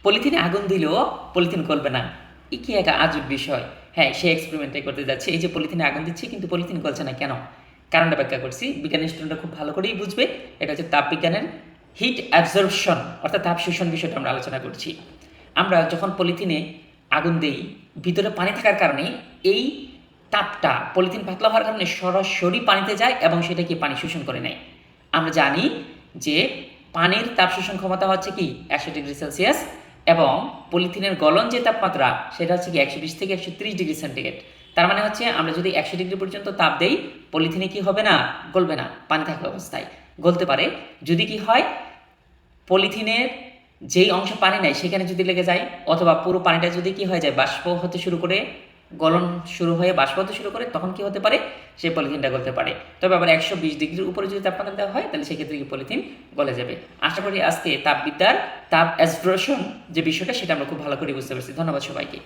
পলিথিনে আগুন দিলেও পলিথিন গলবে না। কি এক আজব বিষয়। হ্যাঁ, সে এক্সপেরিমেন্টটাই করতে যাচ্ছে। এই যে পলিথিনে আগুন দিচ্ছে কিন্তু পলিথিন গলছে না কেন? কারণটা ব্যাখ্যা করছি। বিজ্ঞানী স্টুডেন্টরা খুব ভালো করেই বুঝবে। এটা হচ্ছে তাপবিজ্ঞানের হিট অ্যাবজর্পশন অর্থাৎ তাপ শোষণ বিষয়টা আমরা আলোচনা করছি। আমরা যখন পলিথিনে আগুন দেই, ভিতরে পানি থাকার কারণে এই তাপটা পলিথিন পাতলা হওয়ার কারণে সরাসরি পানিতে যায় এবং সেটা কি পানি শোষণ করে নেয়। আমরা জানি যে পানির তাপ শোষণ ক্ষমতা হচ্ছে কি 100 ডিগ্রি সেলসিয়াস, এবং পলিথিনের গলন যে তাপমাত্রা সেটা হচ্ছে কি 120 থেকে 130 ডিগ্রি সেন্টিগ্রেড। তার মানে হচ্ছে আমরা যদি 100 ডিগ্রি পর্যন্ত তাপ দেই, পলিথিনে কি হবে না, গলবে না, পানি থাকা অবস্থায় গলতে পারে। যদি কি হয়, পলিথিনের যেই অংশ পানি নেয় সেখানে যদি লেগে যায়, অথবা পুরো পানিটা যদি কি হয়ে যায়, বাষ্প হতে শুরু করে, গলন শুরু হয়ে বাষ্প হতে শুরু করে, তখন কি হতে পারে, সেই পলিথিনটা গলতে পারে। তবে আবার 120 ডিগ্রির উপরে যদি তাপমাত্রা দেওয়া হয় তাহলে সেক্ষেত্রে কি পলিথিন গলে যাবে। আশা করি আজকে তাপবিদ্যার তাপ অ্যাবজর্পশন যে বিষয়টা সেটা আমরা খুব ভালো করে বুঝতে পারছি। ধন্যবাদ সবাইকে।